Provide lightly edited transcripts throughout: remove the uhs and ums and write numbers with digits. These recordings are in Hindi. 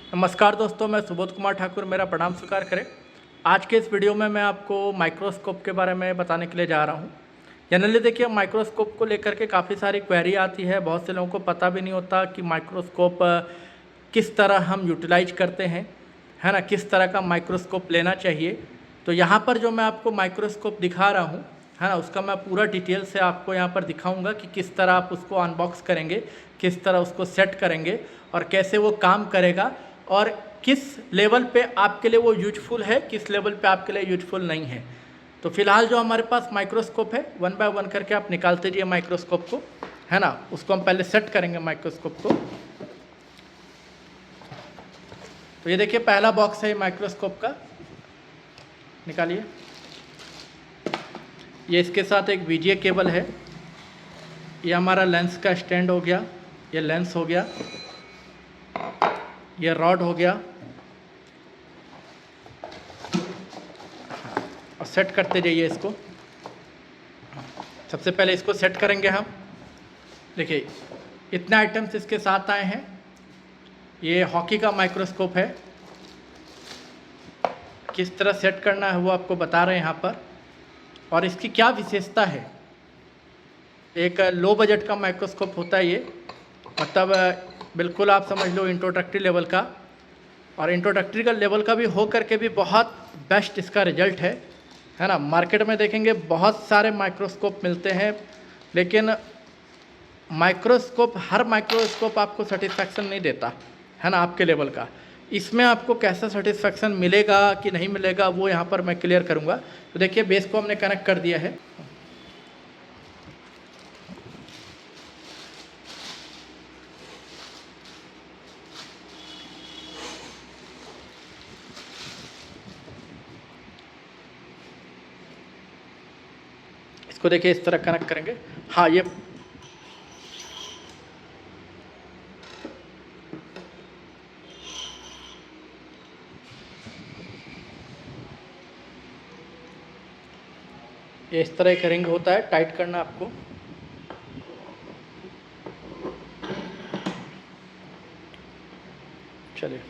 नमस्कार दोस्तों, मैं सुबोध कुमार ठाकुर, मेरा प्रणाम स्वीकार करें। आज के इस वीडियो में मैं आपको माइक्रोस्कोप के बारे में बताने के लिए जा रहा हूं। जनरली देखिए, माइक्रोस्कोप को लेकर के काफ़ी सारी क्वेरी आती है। बहुत से लोगों को पता भी नहीं होता कि माइक्रोस्कोप किस तरह हम यूटिलाइज करते हैं, है ना, किस तरह का माइक्रोस्कोप लेना चाहिए। तो यहाँ पर जो मैं आपको माइक्रोस्कोप दिखा रहा हूँ, है ना, उसका मैं पूरा डिटेल से आपको यहाँ पर दिखाऊंगा कि किस तरह आप उसको अनबॉक्स करेंगे, किस तरह उसको सेट करेंगे और कैसे वो काम करेगा और किस लेवल पे आपके लिए वो यूजफुल है, किस लेवल पे आपके लिए यूजफुल नहीं है। तो फिलहाल जो हमारे पास माइक्रोस्कोप है, वन बाय वन करके आप निकालते जाइए माइक्रोस्कोप को, है ना। उसको हम पहले सेट करेंगे माइक्रोस्कोप को। तो ये देखिए, पहला बॉक्स है माइक्रोस्कोप का, निकालिए। ये इसके साथ एक वीजीए केबल है। ये हमारा लेंस का स्टैंड हो गया, ये लेंस हो गया, ये रॉड हो गया। और सेट करते जाइए इसको। सबसे पहले इसको सेट करेंगे हम। देखिए, इतने आइटम्स इसके साथ आए हैं। ये हॉकी का माइक्रोस्कोप है। किस तरह सेट करना है वो आपको बता रहे हैं यहाँ पर। और इसकी क्या विशेषता है। एक लो बजट का माइक्रोस्कोप होता है ये, मतलब बिल्कुल आप समझ लो इंट्रोडक्टरी लेवल का। और इंट्रोडक्टरी का लेवल का भी हो करके भी बहुत बेस्ट इसका रिजल्ट है ना। मार्केट में देखेंगे बहुत सारे माइक्रोस्कोप मिलते हैं, लेकिन हर माइक्रोस्कोप आपको सेटिस्फैक्शन नहीं देता, है ना, आपके लेवल का। इसमें आपको कैसा सेटिस्फैक्शन मिलेगा कि नहीं मिलेगा वो यहाँ पर मैं क्लियर करूँगा। तो देखिए, बेस को हमने कनेक्ट कर दिया है। इसको देखिए इस तरह कनेक्ट करेंगे। हाँ, ये इस तरह एक रिंग होता है, टाइट करना आपको। चलिए,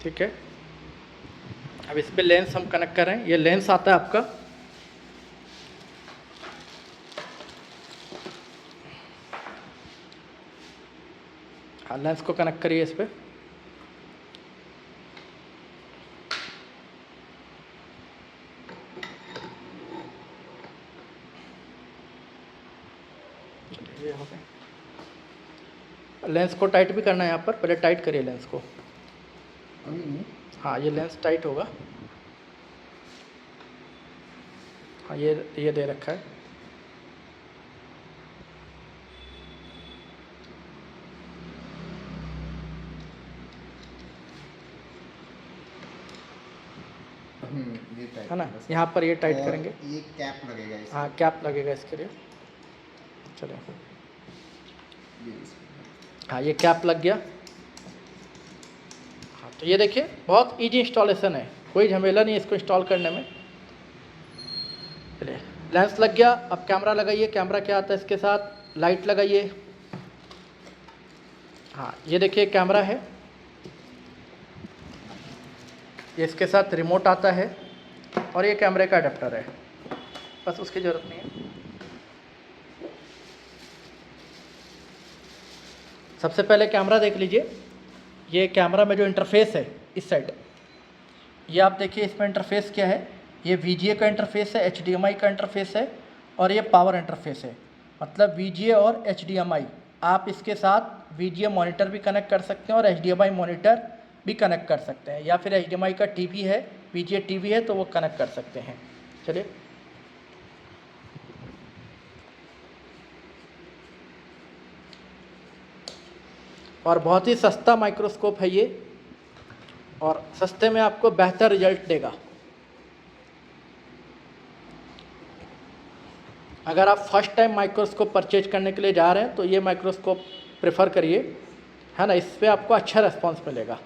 ठीक है। अब इस पे लेंस हम कनेक्ट कर रहे हैं। ये लेंस आता है आपका। हाँ, लेंस को कनेक्ट करिए इस पे। ये हो गया। लेंस को टाइट भी करना है यहाँ पर। पहले टाइट करिए लेंस को। हाँ, ये लेंस टाइट होगा। हाँ, ये दे रखा है। ये टाइट है ना, यहाँ पर ये टाइट करेंगे। ये कैप लगेगा इसका। हाँ, कैप लगेगा इसके लिए। चलिए, हाँ, ये कैप लग गया। हाँ, तो ये देखिए, बहुत इजी इंस्टॉलेशन है, कोई झमेला नहीं है इसको इंस्टॉल करने में। चलिए, लेंस लग गया। अब कैमरा लगाइए। कैमरा क्या आता है इसके साथ, लाइट लगाइए। हाँ, ये देखिए कैमरा है। ये इसके साथ रिमोट आता है और ये कैमरे का अडेप्टर है, बस उसकी ज़रूरत नहीं है। सबसे पहले कैमरा देख लीजिए। ये कैमरा में जो इंटरफेस है इस साइड, ये आप देखिए, इसमें इंटरफेस क्या है। ये VGA का इंटरफेस है, HDMI का इंटरफेस है और ये पावर इंटरफेस है। मतलब VGA और HDMI, आप इसके साथ VGA मॉनिटर भी कनेक्ट कर सकते हैं और HDMI मॉनिटर भी कनेक्ट कर सकते हैं, या फिर HDMI का टीवी है, VGA टीवी है तो वो कनेक्ट कर सकते हैं। चलिए, और बहुत ही सस्ता माइक्रोस्कोप है ये, और सस्ते में आपको बेहतर रिजल्ट देगा। अगर आप फर्स्ट टाइम माइक्रोस्कोप परचेज करने के लिए जा रहे हैं तो ये माइक्रोस्कोप प्रेफर करिए, है ना। इस पर आपको अच्छा रिस्पॉन्स मिलेगा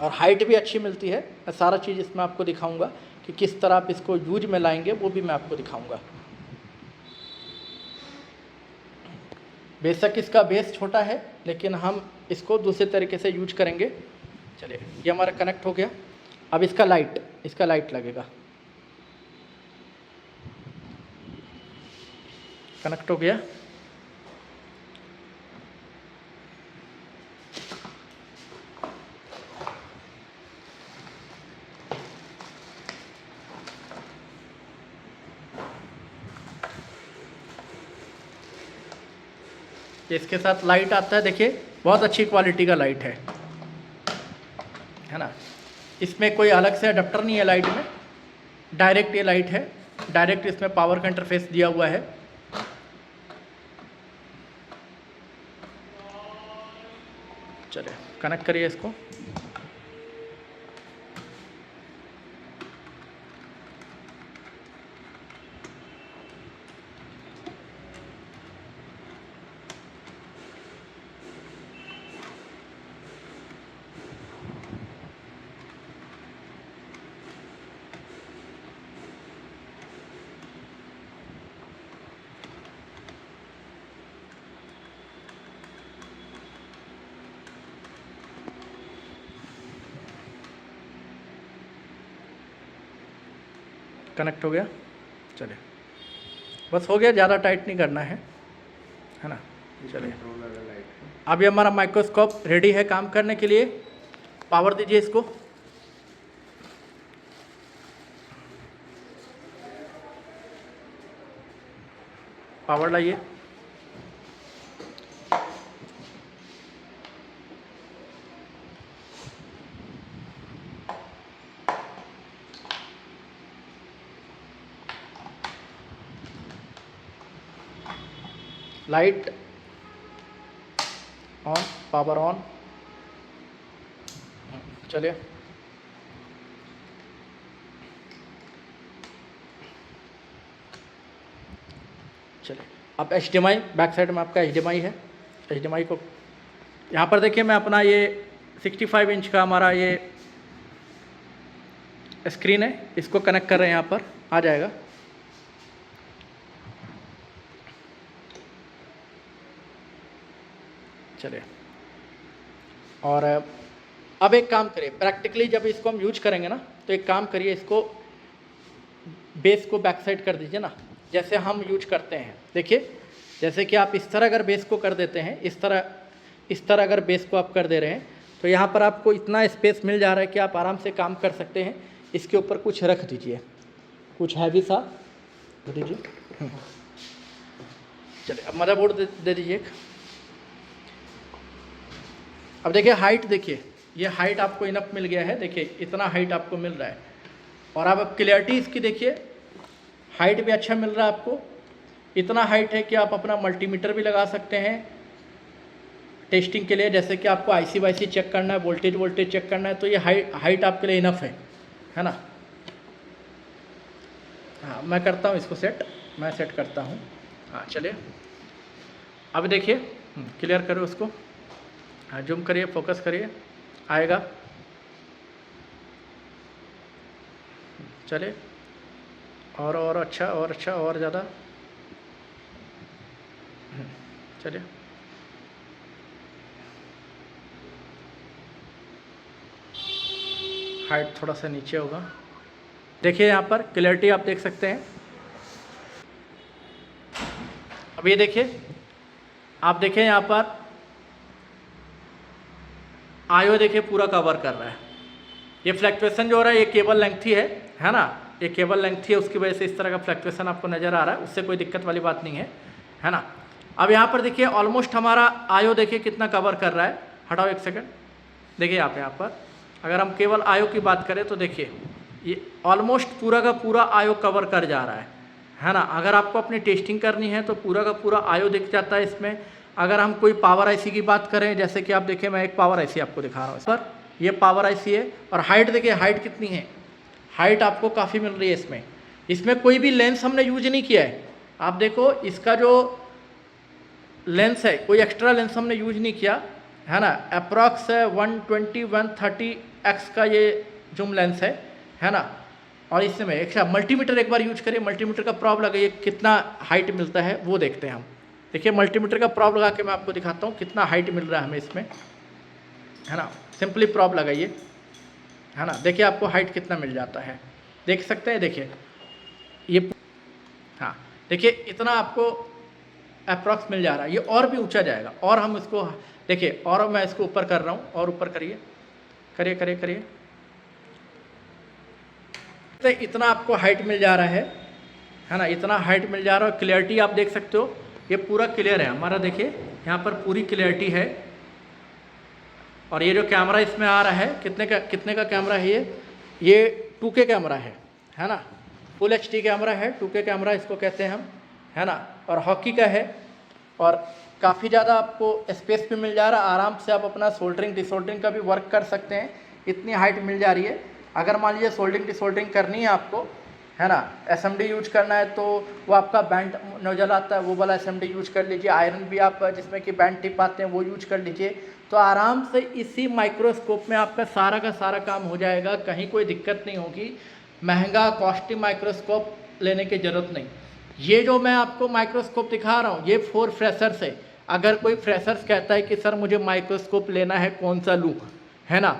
और हाइट भी अच्छी मिलती है। मैं सारा चीज़ इसमें आपको दिखाऊंगा कि किस तरह आप इसको यूज में लाएंगे, वो भी मैं आपको दिखाऊंगा। बेशक इसका बेस छोटा है लेकिन हम इसको दूसरे तरीके से यूज करेंगे। चलिए, ये हमारा कनेक्ट हो गया। अब इसका लाइट लगेगा। कनेक्ट हो गया। इसके साथ लाइट आता है, देखिए बहुत अच्छी क्वालिटी का लाइट है ना। इसमें कोई अलग से अडेप्टर नहीं है लाइट में, डायरेक्ट ये लाइट है, डायरेक्ट इसमें पावर का इंटरफेस दिया हुआ है। चलिए कनेक्ट करिए इसको। कनेक्ट हो गया। चलिए बस हो गया, ज़्यादा टाइट नहीं करना है ना। चलिए अभी हमारा माइक्रोस्कोप रेडी है काम करने के लिए। पावर दीजिए इसको। पावर लाइए। Light on, power on. चलिए अब HDMI, बैक साइड में आपका HDMI है। HDMI को यहाँ पर देखिए, मैं अपना ये 65 इंच का हमारा ये स्क्रीन है, इसको कनेक्ट कर रहे हैं। यहाँ पर आ जाएगा। चलिए, और अब एक काम करिए, प्रैक्टिकली जब इसको हम यूज करेंगे ना, तो एक काम करिए, इसको बेस को बैक साइड कर दीजिए ना, जैसे हम यूज करते हैं। देखिए, जैसे कि आप इस तरह अगर बेस को कर देते हैं, इस तरह अगर बेस को आप कर दे रहे हैं, तो यहाँ पर आपको इतना स्पेस मिल जा रहा है कि आप आराम से काम कर सकते हैं। इसके ऊपर कुछ रख दीजिए, कुछ हैवी सा दे दीजिए। चलिए अब मदरबोर्ड दे दीजिए एक। अब देखिए हाइट, देखिए ये हाइट आपको इनफ मिल गया है। देखिए इतना हाइट आपको मिल रहा है। और अब क्लियरिटी इसकी देखिए, हाइट भी अच्छा मिल रहा है आपको। इतना हाइट है कि आप अपना मल्टीमीटर भी लगा सकते हैं टेस्टिंग के लिए। जैसे कि आपको IC वाईसी चेक करना है, वोल्टेज चेक करना है, तो ये हाइट आपके लिए इनफ है ना। हाँ, मैं करता हूँ इसको सेट, मैं सेट करता हूँ। हाँ चलिए, अब देखिए क्लियर करो उसको। हाँ, जूम करिए, फोकस करिए, आएगा। चलिए, और अच्छा, और ज़्यादा। चलिए, हाइट थोड़ा सा नीचे होगा। देखिए यहाँ पर क्लियरिटी आप देख सकते हैं। अब ये देखिए, आप देखिए यहाँ पर आयो, देखिए पूरा कवर कर रहा है। ये फ्लैक्चुएशन जो हो रहा है, ये केबल लेंथ ही है ना। ये केबल लेंथ ही है, उसकी वजह से इस तरह का फ्लैक्चुएशन आपको नज़र आ रहा है। उससे कोई दिक्कत वाली बात नहीं है ना। अब यहाँ पर देखिए ऑलमोस्ट हमारा आयो देखिए कितना कवर कर रहा है। हटाओ एक सेकंड। देखिए आप यहाँ पर अगर हम केवल आयो की बात करें तो देखिए ये ऑलमोस्ट पूरा का पूरा आयो कवर कर जा रहा है ना। अगर आपको अपनी टेस्टिंग करनी है तो पूरा का पूरा आयो दिख जाता है इसमें। अगर हम कोई पावर IC की बात करें, जैसे कि आप देखिए, मैं एक पावर IC आपको दिखा रहा हूँ। इस पर ये पावर IC है। और हाइट देखिए, हाइट कितनी है, हाइट आपको काफ़ी मिल रही है इसमें कोई भी लेंस हमने यूज नहीं किया है। आप देखो इसका जो लेंस है, कोई एक्स्ट्रा लेंस हमने यूज नहीं किया है ना। अप्रॉक्स 120-130x का ये जूम लेंस है ना। और इसमें एक मल्टीमीटर एक बार यूज करिए, मल्टीमीटर का प्रॉब लगाइए, कितना हाइट मिलता है वो देखते हैं हम। देखिए मल्टीमीटर का प्रॉब लगा के मैं आपको दिखाता हूँ कितना हाइट मिल रहा है हमें इसमें, है ना। सिंपली प्रॉब लगाइए, है ना। देखिए आपको हाइट कितना मिल जाता है, देख सकते हैं। देखिए ये, हाँ देखिए इतना आपको अप्रॉक्स मिल जा रहा है। ये और भी ऊंचा जाएगा, और हम इसको देखिए, और मैं इसको ऊपर कर रहा हूँ, और ऊपर करिए, करिए करिए करिए, तो इतना आपको हाइट मिल जा रहा है ना। इतना हाइट मिल जा रहा है। क्लियरिटी आप देख सकते हो, ये पूरा क्लियर है हमारा। देखिए यहाँ पर पूरी क्लियरिटी है। और ये जो कैमरा इसमें आ रहा है, कितने का कैमरा है ये 2K कैमरा है ना। फुल HD कैमरा है, 2K कैमरा इसको कहते हैं हम, है ना। और हॉकी का है, और काफ़ी ज़्यादा आपको स्पेस भी मिल जा रहा है। आराम से आप अपना सोल्डरिंग डिसोल्डरिंग का भी वर्क कर सकते हैं, इतनी हाइट मिल जा रही है। अगर मान लीजिए सोल्डरिंग डिसोल्डरिंग करनी है आपको, है ना, SMD यूज करना है, तो वो आपका बैंड नोजल आता है, वो वाला SMD यूज कर लीजिए। आयरन भी आप जिसमें कि बैंड टिप आते हैं वो यूज कर लीजिए। तो आराम से इसी माइक्रोस्कोप में आपका सारा का सारा काम हो जाएगा, कहीं कोई दिक्कत नहीं होगी। महंगा कॉस्टली माइक्रोस्कोप लेने की ज़रूरत नहीं। ये जो मैं आपको माइक्रोस्कोप दिखा रहा हूँ ये फॉर फ्रेशर्स है। अगर कोई फ्रेशर्स कहता है कि सर मुझे माइक्रोस्कोप लेना है, कौन सा लूँ, है ना,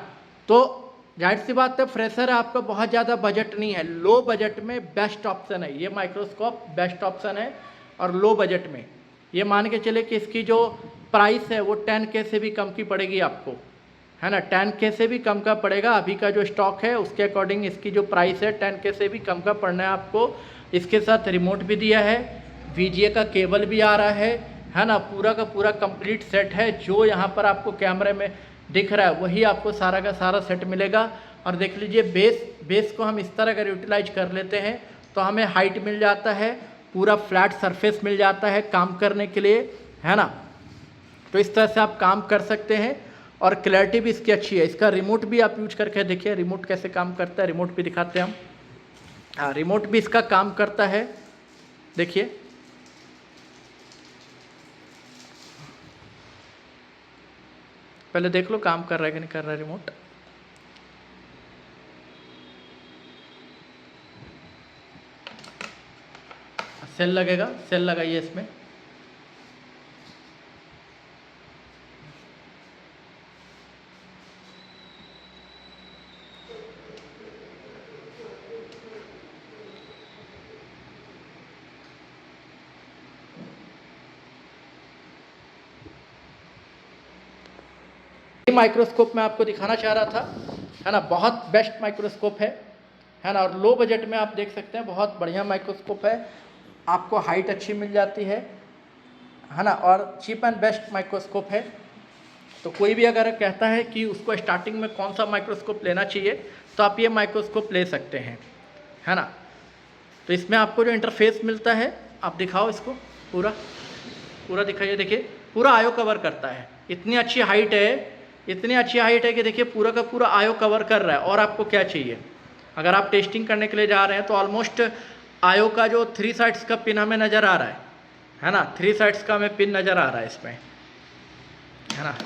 तो जाहिर सी बात है फ्रेशर है, आपका बहुत ज़्यादा बजट नहीं है, लो बजट में बेस्ट ऑप्शन है ये माइक्रोस्कोप, बेस्ट ऑप्शन है। और लो बजट में ये मान के चले कि इसकी जो प्राइस है वो 10K से भी कम की पड़ेगी आपको, है ना। 10K से भी कम का पड़ेगा। अभी का जो स्टॉक है उसके अकॉर्डिंग इसकी जो प्राइस है 10K से भी कम का पड़ना है आपको। इसके साथ रिमोट भी दिया है, VGA का केबल भी आ रहा है ना। पूरा का पूरा कंप्लीट सेट है। जो यहाँ पर आपको कैमरे में दिख रहा है वही आपको सारा का सारा सेट मिलेगा। और देख लीजिए बेस को हम इस तरह अगर यूटिलाइज कर लेते हैं तो हमें हाइट मिल जाता है, पूरा फ्लैट सरफेस मिल जाता है काम करने के लिए, है ना। तो इस तरह से आप काम कर सकते हैं। और क्लैरिटी भी इसकी अच्छी है। इसका रिमोट भी आप यूज करके देखिए रिमोट कैसे काम करता है, रिमोट भी दिखाते हैं हम। हाँ, रिमोट भी इसका काम करता है, देखिए। पहले देख लो काम कर रहा है कि नहीं कर रहा है रिमोट। सेल लगेगा, सेल लगाइए इसमें। माइक्रोस्कोप मैं आपको दिखाना चाह रहा था, है ना। बहुत बेस्ट माइक्रोस्कोप है ना। और लो बजट में आप देख सकते हैं, बहुत बढ़िया माइक्रोस्कोप है। आपको हाइट अच्छी मिल जाती है ना। और चीप एंड बेस्ट माइक्रोस्कोप है। तो कोई भी अगर कहता है कि उसको स्टार्टिंग में कौन सा माइक्रोस्कोप लेना चाहिए, तो आप ये माइक्रोस्कोप ले सकते हैं, है ना। तो इसमें आपको जो इंटरफेस मिलता है, आप दिखाओ इसको, पूरा दिखाइए। देखिए पूरा आयो कवर करता है। इतनी अच्छी हाइट है, इतनी अच्छी हाइट है कि देखिए पूरा का पूरा आयो कवर कर रहा है। और आपको क्या चाहिए, अगर आप टेस्टिंग करने के लिए जा रहे हैं तो ऑलमोस्ट आयो का जो 3 साइड्स का पिन हमें नज़र आ रहा है ना। 3 साइड्स का हमें पिन नज़र आ रहा है इसमें, है ना।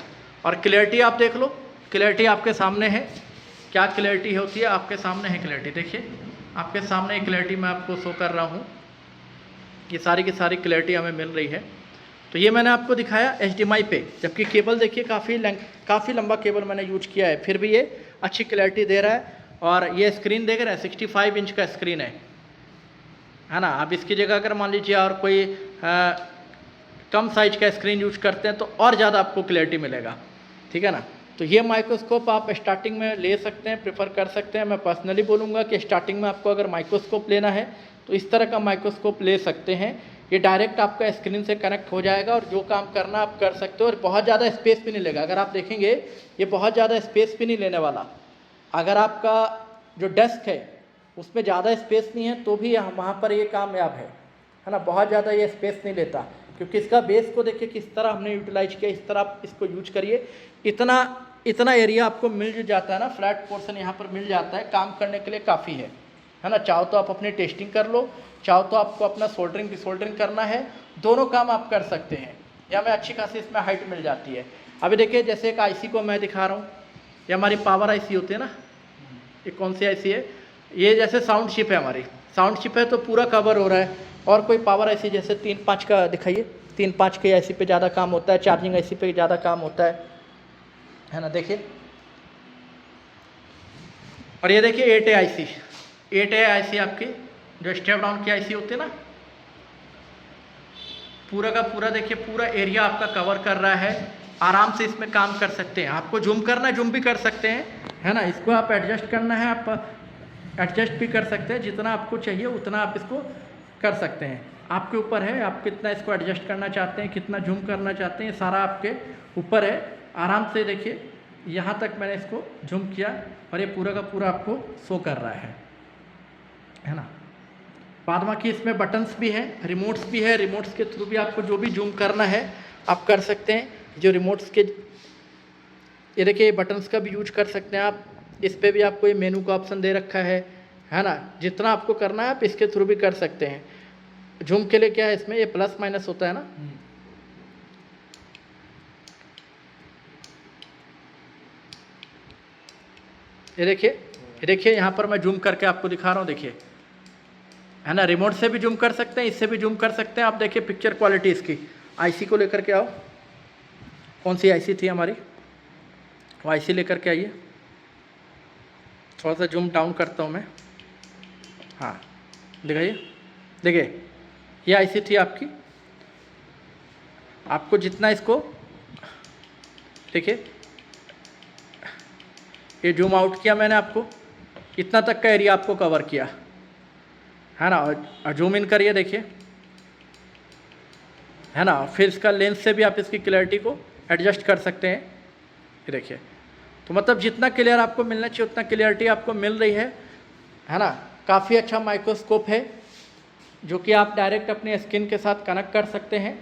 और क्लैरिटी आप देख लो, क्लैरिटी आपके सामने है। क्या क्लैरिटी होती है, आपके सामने है क्लैरिटी। देखिए आपके सामने क्लैरिटी मैं आपको शो कर रहा हूँ। ये सारी की सारी क्लैरिटी हमें मिल रही है। तो ये मैंने आपको दिखाया HDMI पे, जबकि केबल देखिए काफ़ी लंबा केबल मैंने यूज किया है, फिर भी ये अच्छी क्लैरिटी दे रहा है। और ये स्क्रीन देख रहे हैं, 65 इंच का स्क्रीन है ना। आप इसकी जगह अगर मान लीजिए और कोई कम साइज का स्क्रीन यूज करते हैं तो और ज़्यादा आपको क्लैरिटी मिलेगा, ठीक है ना। तो ये माइक्रोस्कोप आप स्टार्टिंग में ले सकते हैं, प्रेफर कर सकते हैं। मैं पर्सनली बोलूँगा कि स्टार्टिंग में आपको अगर माइक्रोस्कोप लेना है तो इस तरह का माइक्रोस्कोप ले सकते हैं। ये डायरेक्ट आपका स्क्रीन से कनेक्ट हो जाएगा और जो काम करना आप कर सकते हो। और बहुत ज़्यादा स्पेस भी नहीं लेगा। अगर आप देखेंगे ये बहुत ज़्यादा स्पेस भी नहीं लेने वाला। अगर आपका जो डेस्क है उसमें ज़्यादा स्पेस नहीं है तो भी वहाँ पर ये कामयाब है ना। बहुत ज़्यादा ये स्पेस नहीं लेता, क्योंकि इसका बेस को देखिए किस तरह हमने यूटिलाइज किया। इस तरह आप इसको यूज करिए, इतना एरिया आपको मिल जाता है ना, फ्लैट पोर्शन यहाँ पर मिल जाता है, काम करने के लिए काफ़ी है ना। चाहो तो आप अपनी टेस्टिंग कर लो, चाहो तो आपको अपना सोल्डरिंग डिसोल्डरिंग करना है, दोनों काम आप कर सकते हैं। या में अच्छी खासी इसमें हाइट मिल जाती है। अभी देखिए जैसे एक IC को मैं दिखा रहा हूँ, ये हमारी पावर IC होती है ना। ये कौन सी IC है, ये जैसे साउंड चिप है, हमारी साउंड चिप है तो पूरा कवर हो रहा है। और कोई पावर IC जैसे 3-5 का दिखाइए, 3-5 के IC पे ज़्यादा काम होता है, चार्जिंग IC पे ज़्यादा काम होता है ना। देखिए, और ये देखिए 8A IC आपकी जो स्टेप डाउन की IC होती है ना, पूरा का पूरा देखिए पूरा एरिया आपका कवर कर रहा है। आराम से इसमें काम कर सकते हैं। आपको जूम करना है जूम भी कर सकते हैं, है ना। इसको आप एडजस्ट करना है, आप एडजस्ट भी कर सकते हैं। जितना आपको चाहिए उतना आप इसको कर सकते हैं, आपके ऊपर है। आप कितना इसको एडजस्ट करना चाहते हैं, कितना जूम करना चाहते हैं, सारा आपके ऊपर है। आराम से देखिए, यहाँ तक मैंने इसको जूम किया और ये पूरा का पूरा आपको शो कर रहा है ना। बाद बाकी इसमें बटन्स भी हैं, रिमोट्स भी है। रिमोट्स के थ्रू भी आपको जो भी जूम करना है आप कर सकते हैं। जो रिमोट्स के ये देखिए बटन्स का भी यूज कर सकते हैं आप। इस पे भी आपको ये मेनू का ऑप्शन दे रखा है ना। जितना आपको करना है आप इसके थ्रू भी कर सकते हैं। जूम के लिए क्या है, इसमें ये प्लस माइनस होता है ना। ये देखिए यहाँ पर मैं जूम करके आपको दिखा रहा हूँ, देखिए, है ना। रिमोट से भी जूम कर सकते हैं, इससे भी जूम कर सकते हैं आप। देखिए पिक्चर क्वालिटी इसकी। आईसी को लेकर के आओ, कौन सी आईसी थी हमारी, वो आईसी लेकर के आइए। थोड़ा सा जूम डाउन करता हूँ मैं, हाँ दिखाइए। देखिए ये आईसी थी आपकी। आपको जितना इसको देखिए, ये जूम आउट किया मैंने, आपको इतना तक का एरिया आपको कवर किया, है ना। और जूम इन करिए, देखिए, है ना। फिर इसका लेंस से भी आप इसकी क्लैरिटी को एडजस्ट कर सकते हैं। ये देखिए, तो मतलब जितना क्लियर आपको मिलना चाहिए उतना क्लियरिटी आपको मिल रही है ना। काफ़ी अच्छा माइक्रोस्कोप है जो कि आप डायरेक्ट अपने स्किन के साथ कनेक्ट कर सकते हैं।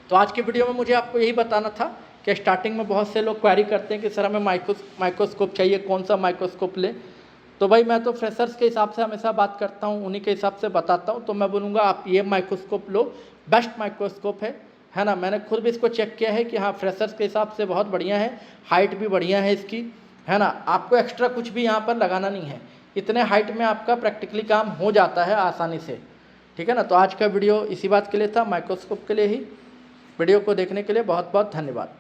तो आज के वीडियो में मुझे आपको यही बताना था कि स्टार्टिंग में बहुत से लोग क्वेरी करते हैं कि सर हमें माइक्रोस्कोप चाहिए, कौन सा माइक्रोस्कोप ले। तो भाई मैं तो फ्रेशर्स के हिसाब से हमेशा बात करता हूँ, उन्हीं के हिसाब से बताता हूँ। तो मैं बोलूँगा आप ये माइक्रोस्कोप लो, बेस्ट माइक्रोस्कोप है ना। मैंने खुद भी इसको चेक किया है कि हाँ फ्रेशर्स के हिसाब से बहुत बढ़िया है, हाइट भी बढ़िया है इसकी, है ना। आपको एक्स्ट्रा कुछ भी यहाँ पर लगाना नहीं है, इतने हाइट में आपका प्रैक्टिकली काम हो जाता है आसानी से, ठीक है ना। तो आज का वीडियो इसी बात के लिए था, माइक्रोस्कोप के लिए ही। वीडियो को देखने के लिए बहुत बहुत धन्यवाद।